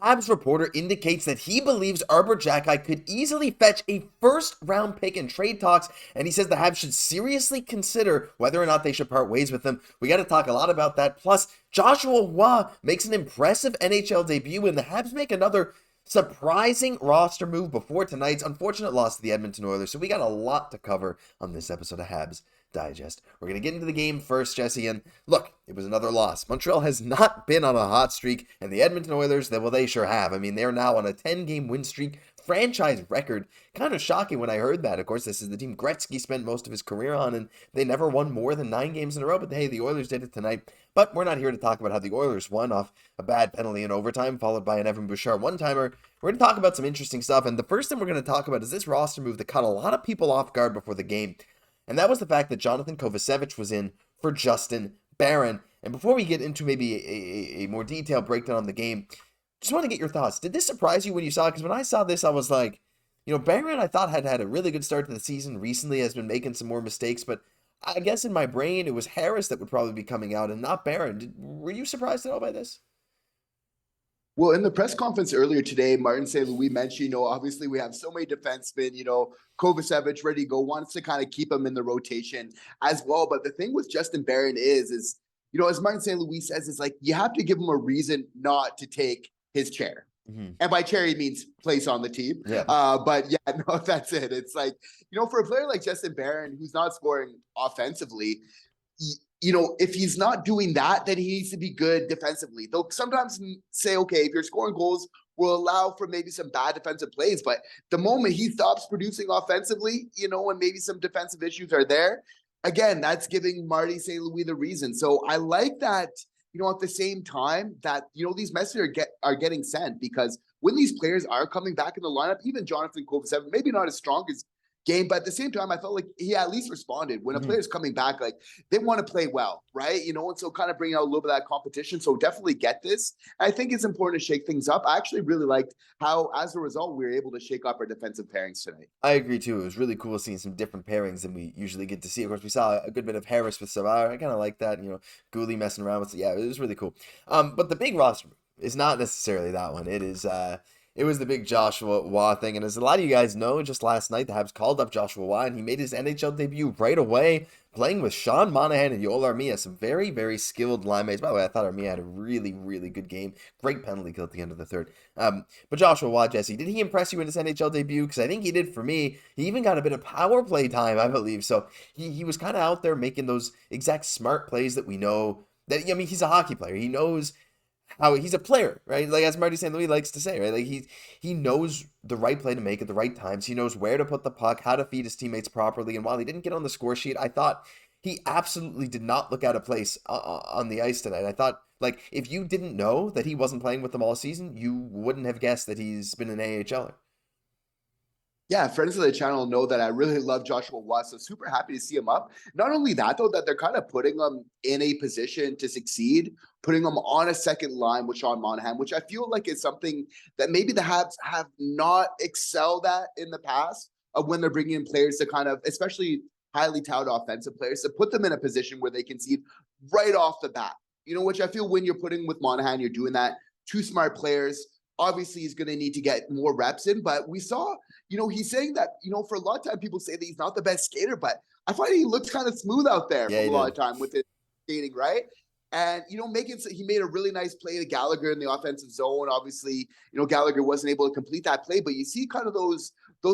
Habs reporter indicates that he believes Arber Xhekaj could easily fetch a first-round pick in trade talks, and he says the Habs should seriously consider whether or not they should part ways with him. We got to talk a lot about that. Plus, Joshua Roy makes an impressive NHL debut, and the Habs make another surprising roster move before tonight's unfortunate loss to the Edmonton Oilers. So we got a lot to cover on this episode of Habs Digest. We're going to get into the game first, Jesse, and look, it was another loss. Montreal has not been on a hot streak, and the Edmonton Oilers, they sure have. I mean, they're now on a 10-game win streak, franchise record. Kind of shocking when I heard that. Of course, this is the team Gretzky spent most of his career on, and they never won more than 9 games in a row, but hey, the Oilers did it tonight. But we're not here to talk about how the Oilers won off a bad penalty in overtime, followed by an Evan Bouchard one-timer. We're going to talk about some interesting stuff, and the first thing we're going to talk about is this roster move that caught a lot of people off guard before the game, and that was the fact that Jonathan Kovacevic was in for Justin Barron. And before we get into maybe a more detailed breakdown on the game, just want to get your thoughts. Did this surprise you when you saw it? Because when I saw this, I was like, Barron I thought had a really good start to the season recently, has been making some more mistakes, but I guess in my brain, it was Harris that would probably be coming out and not Barron. Were you surprised at all by this? Well, in the press conference earlier today, Martin St. Louis mentioned, obviously we have so many defensemen, Kovacevic ready to go, wants to kind of keep him in the rotation as well. But the thing with Justin Barron is, as Martin St. Louis says, is like, you have to give him a reason not to take his chair. Mm-hmm. And by chair, he means place on the team. Yeah. But yeah, no, that's it. It's like, for a player like Justin Barron, who's not scoring offensively, if he's not doing that, then he needs to be good defensively. They'll sometimes say, okay, if you're scoring goals, we'll allow for maybe some bad defensive plays. But the moment he stops producing offensively, and maybe some defensive issues are there, again, that's giving Marty St. Louis the reason. So I like that, at the same time that, these messages are getting sent, because when these players are coming back in the lineup, even Jonathan Kovacevic, maybe not as strong as game, but at the same time, I felt like he at least responded when a player's coming back, like they want to play well, right? And so kind of bringing out a little bit of that competition. So definitely get this. I think it's important to shake things up. I actually really liked how, as a result, we were able to shake up our defensive pairings tonight. I agree too. It was really cool seeing some different pairings than we usually get to see. Of course, we saw a good bit of Harris with Savard. I kind of like that, Guhle messing around with, yeah, it was really cool. But the big roster is not necessarily that one. It was the big Joshua Roy thing, and as a lot of you guys know, just last night, the Habs called up Joshua Roy, and he made his NHL debut right away, playing with Sean Monahan and Yoel Armia, some very, very skilled line mates. By the way, I thought Armia had a really, really good game. Great penalty kill at the end of the third. But Joshua Roy, Jesse, did he impress you in his NHL debut? Because I think he did for me. He even got a bit of power play time, I believe. So he was kind of out there making those exact smart plays that we know. That, he's a hockey player. He knows how he's a player, right? Like, as Marty St. Louis likes to say, right? Like, he knows the right play to make at the right times. He knows where to put the puck, how to feed his teammates properly. And while he didn't get on the score sheet, I thought he absolutely did not look out of place on the ice tonight. I thought, like, if you didn't know that he wasn't playing with them all season, you wouldn't have guessed that he's been an AHLer. Yeah, friends of the channel know that I really love Joshua Roy, so super happy to see him up. Not only that, though, that they're kind of putting him in a position to succeed, putting him on a second line with Sean Monahan, which I feel like is something that maybe the Habs have not excelled at in the past, of when they're bringing in players to kind of, especially highly touted offensive players, to put them in a position where they concede right off the bat. Which I feel when you're putting with Monahan, you're doing that. 2 smart players. Obviously, he's going to need to get more reps in, but we saw, he's saying that, for a lot of time, people say that he's not the best skater, but I find he looks kind of smooth out there for a lot of time with his skating, right? And, he made a really nice play to Gallagher in the offensive zone. Obviously, Gallagher wasn't able to complete that play, but you see kind of those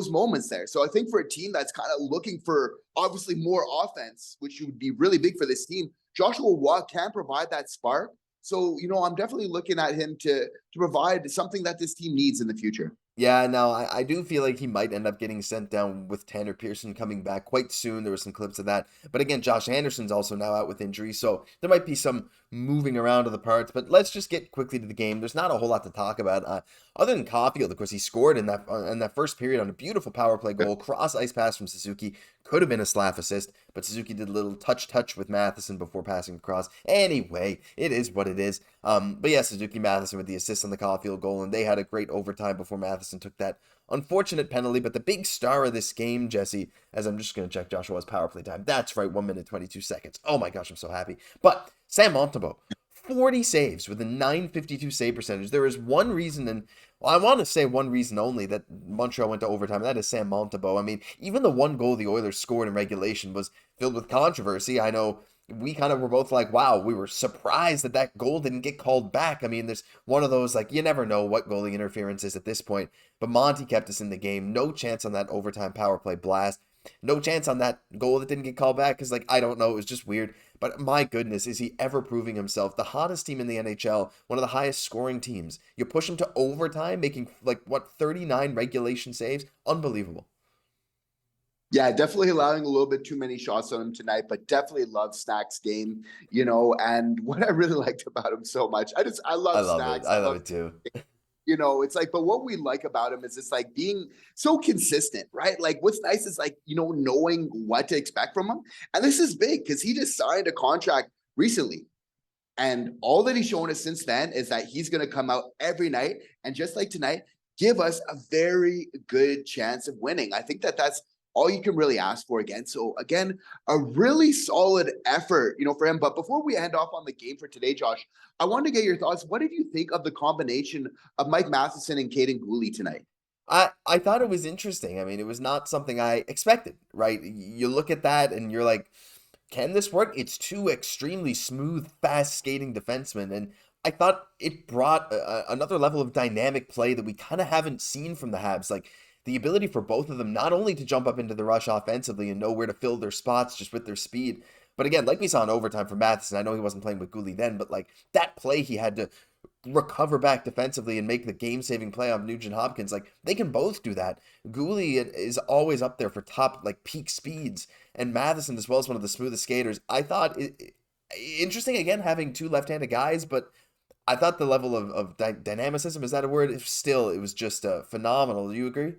moments there. So I think for a team that's kind of looking for, obviously, more offense, which would be really big for this team, Joshua Roy can provide that spark. So, I'm definitely looking at him to provide something that this team needs in the future. Yeah, no, I do feel like he might end up getting sent down with Tanner Pearson coming back quite soon. There were some clips of that. But again, Josh Anderson's also now out with injury, so there might be some moving around of the parts. But let's just get quickly to the game. There's not a whole lot to talk about. Other than Caufield, of course, he scored in that first period on a beautiful power play goal. Cross ice pass from Suzuki. Could have been a Slaf assist, but Suzuki did a little touch with Matheson before passing across. Anyway, it is what it is. But yeah, Suzuki Matheson with the assist on the Caufield goal, and they had a great overtime before Matheson took that unfortunate penalty. But the big star of this game, Jesse, as I'm just going to check Joshua's power play time. That's right, 1 minute, 22 seconds. Oh my gosh, I'm so happy. But Sam Montembeault, 40 saves with a 952 save percentage. There is one reason, and well, I want to say one reason only, that Montreal went to overtime, and that is Sam Montembeault. I mean, even the one goal the Oilers scored in regulation was filled with controversy. I know we kind of were both like, wow, we were surprised that that goal didn't get called back. I mean, there's one of those, like, you never know what goalie interference is at this point, but Monty kept us in the game. No chance on that overtime power play blast. No chance on that goal that didn't get called back because, like, I don't know, it was just weird. But my goodness, is he ever proving himself? The hottest team in the NHL, one of the highest scoring teams. You push him to overtime, making, like, what, 39 regulation saves? Unbelievable. Yeah, definitely allowing a little bit too many shots on him tonight, but definitely love Snack's game, and what I really liked about him so much. I I love love it. Snacks. I I love love it too. it's like, but what we like about him is it's like being so consistent, right? Like what's nice is like, knowing what to expect from him. And this is big because he just signed a contract recently. And all that he's shown us since then is that he's going to come out every night and just like tonight, give us a very good chance of winning. I think that that's all you can really ask for again. So again, a really solid effort, for him. But before we end off on the game for today, Josh, I wanted to get your thoughts. What did you think of the combination of Mike Matheson and Cayden Guhle tonight? I thought it was interesting. I mean, it was not something I expected, right? You look at that and you're like, can this work? It's two extremely smooth, fast skating defensemen. And I thought it brought another level of dynamic play that we kind of haven't seen from the Habs. Like the ability for both of them not only to jump up into the rush offensively and know where to fill their spots just with their speed, but again, like we saw in overtime from Matheson, I know he wasn't playing with Guhle then, but like that play he had to recover back defensively and make the game-saving play on Nugent Hopkins. Like they can both do that. Guhle is always up there for top like peak speeds, and Matheson as well as one of the smoothest skaters. I thought interesting again having two left-handed guys, but I thought the level of dynamicism, is that a word? It was just phenomenal. Do you agree?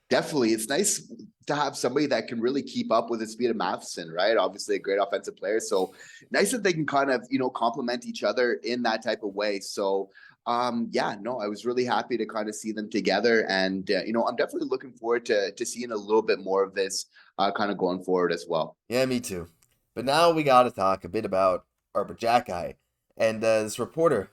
Definitely. It's nice to have somebody that can really keep up with the speed of Matheson, right? Obviously a great offensive player. So nice that they can kind of, complement each other in that type of way. So yeah, no, I was really happy to kind of see them together. And, I'm definitely looking forward to seeing a little bit more of this kind of going forward as well. Yeah, me too. But now we got to talk a bit about Arber Xhekaj. And this reporter,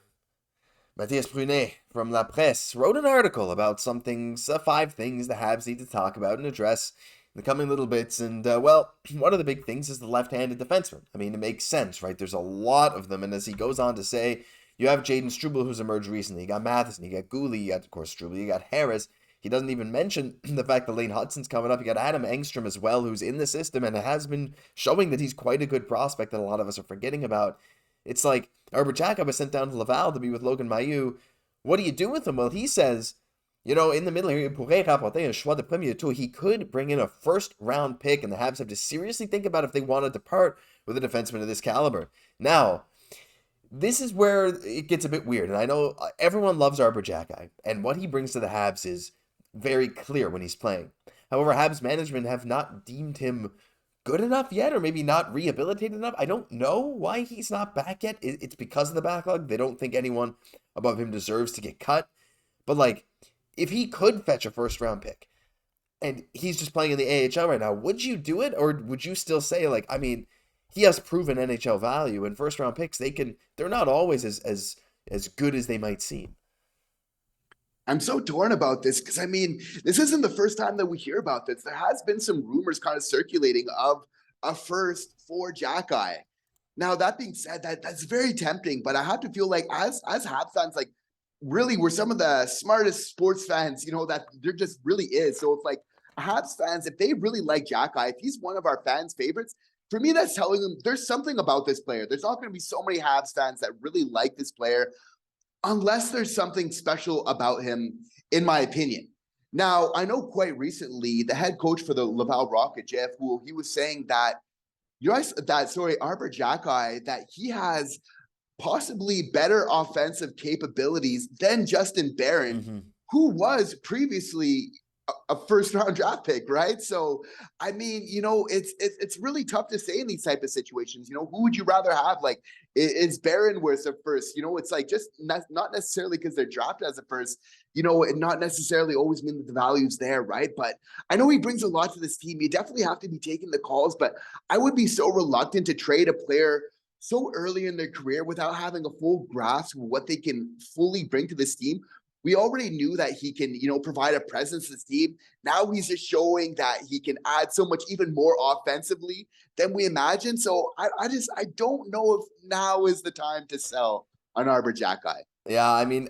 Matthias Brunet from La Presse, wrote an article about some things, 5 things the Habs need to talk about and address in the coming little bits. And, well, one of the big things is the left-handed defenseman. I mean, it makes sense, right? There's a lot of them. And as he goes on to say, you have Jayden Struble, who's emerged recently. You got Matheson, you got Guhle, you got, of course, Struble, you got Harris. He doesn't even mention the fact that Lane Hudson's coming up. You got Adam Engstrom as well, who's in the system and has been showing that he's quite a good prospect that a lot of us are forgetting about. It's like Arber Xhekaj was sent down to Laval to be with Logan Mailloux. What do you do with him? Well, he says, in the middle here, il pourrait rapporter un choix de premier tour. He could bring in a first-round pick, and the Habs have to seriously think about if they wanted to part with a defenseman of this caliber. Now, this is where it gets a bit weird, and I know everyone loves Arber Xhekaj, and what he brings to the Habs is very clear when he's playing. However, Habs management have not deemed him good enough yet, or maybe not rehabilitated enough. I don't know why he's not back yet. It's because of the backlog. They don't think anyone above him deserves to get cut. But like, if he could fetch a first-round pick, and he's just playing in the AHL right now, would you do it, or would you still say, like, I mean, he has proven NHL value, and first-round picks, they're not always as good as they might seem. I'm so torn about this because I mean, this isn't the first time that we hear about this. There has been some rumors kind of circulating of a first for Xhekaj. Now, that being said, that's very tempting, but I have to feel like as Habs fans, like really we're some of the smartest sports fans, that there just really is. So it's like Habs fans, if they really like Xhekaj, if he's one of our fans' favorites, for me, that's telling them there's something about this player. There's not going to be so many Habs fans that really like this player unless there's something special about him, in my opinion. Now, I know quite recently the head coach for the Laval Rocket, JF Houle, he was saying that Arber Xhekaj, that he has possibly better offensive capabilities than Justin Barron, who was previously a first-round draft pick, right? So, I mean, it's really tough to say in these type of situations. Who would you rather have? Like, is Barron worth a first? It's like just not necessarily because they're drafted as a first. And not necessarily always mean that the value's there, right? But I know he brings a lot to this team. You definitely have to be taking the calls, but I would be so reluctant to trade a player so early in their career without having a full grasp of what they can fully bring to this team. We already knew that he can, provide a presence to this team. Now he's just showing that he can add so much even more offensively than we imagined. So I don't know if now is the time to sell on Arber Xhekaj. Yeah, I mean,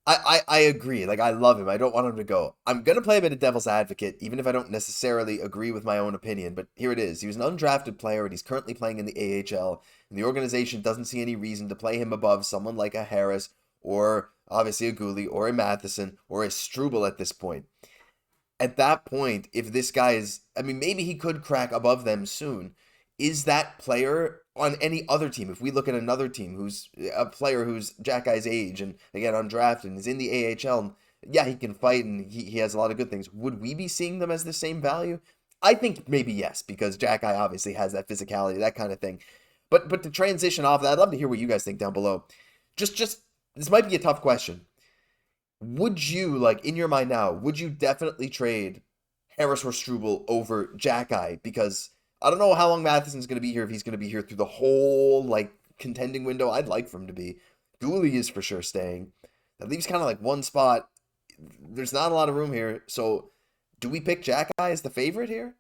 I agree. Like, I love him. I don't want him to go. I'm going to play a bit of devil's advocate, even if I don't necessarily agree with my own opinion. But here it is. He was an undrafted player, and he's currently playing in the AHL. And the organization doesn't see any reason to play him above someone like a Harris, or obviously a Guhle, or a Matheson, or a Struble at this point. At that point, if this guy is, I mean, maybe he could crack above them soon. Is that player on any other team? If we look at another team who's a player who's Xhekaj's age and again undrafted and is in the AHL, and yeah, he can fight and he has a lot of good things. Would we be seeing them as the same value? I think maybe yes, because Xhekaj obviously has that physicality, that kind of thing. But to transition off that, I'd love to hear what you guys think down below. Just this might be a tough question. Would you, like, in your mind now, would you definitely trade Harris or Struble over Xhekaj? Because I don't know how long Matheson's going to be here, if he's going to be here through the whole, like, contending window. I'd like for him to be. Guhle is for sure staying. That leaves kind of like one spot. There's not a lot of room here. So do we pick Xhekaj as the favorite here?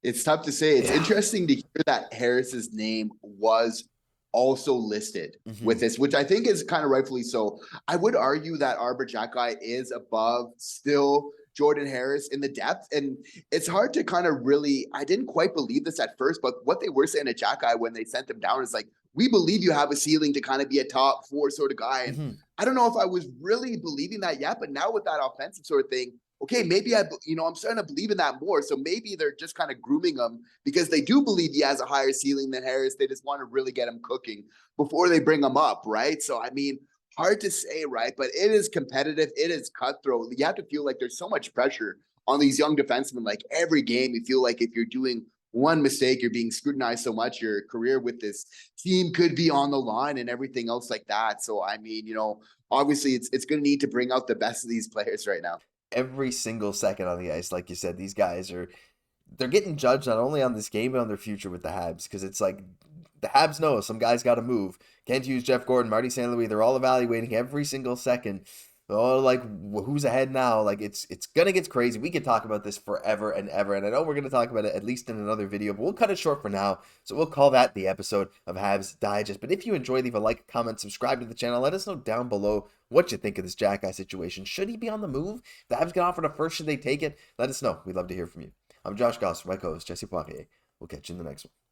It's tough to say. It's Yeah. interesting to hear that Harris's name was also listed with Mhm. this, which I think is kind of rightfully so. I would argue that Arber Xhekaj is above still Jordan Harris in the depth. And it's hard to kind of really, I didn't quite believe this at first, but what they were saying to Xhekaj when they sent him down is like, we believe you have a ceiling to kind of be a top four sort of guy. And Mhm. I don't know if I was really believing that yet, but now with that offensive sort of thing, okay, maybe I'm starting to believe in that more. So maybe they're just kind of grooming him because they do believe he has a higher ceiling than Harris. They just want to really get him cooking before they bring him up, right? So, I mean, hard to say, right? But it is competitive. It is cutthroat. You have to feel like there's so much pressure on these young defensemen. Like every game, you feel like if you're doing one mistake, you're being scrutinized so much, your career with this team could be on the line and everything else like that. So, I mean, obviously it's going to need to bring out the best of these players right now. Every single second on the ice, like you said, these guys they're getting judged not only on this game but on their future with the Habs, because it's like the Habs know some guys got to move. Kent Hughes, Jeff Gordon, Marty St. Louis, they're all evaluating every single second. Oh, like who's ahead now? Like it's gonna get crazy. We could talk about this forever and ever, and I know we're gonna talk about it at least in another video, but we'll cut it short for now. So we'll call that the episode of Habs Digest. But if you enjoy, leave a like, comment, subscribe to the channel. Let us know down below what you think of this Xhekaj situation. Should he be on the move? If the Habs get offered a first, should they take it? Let us know. We'd love to hear from you. I'm Josh Gosse, my co-host Jesse Poirier. We'll catch you in the next one.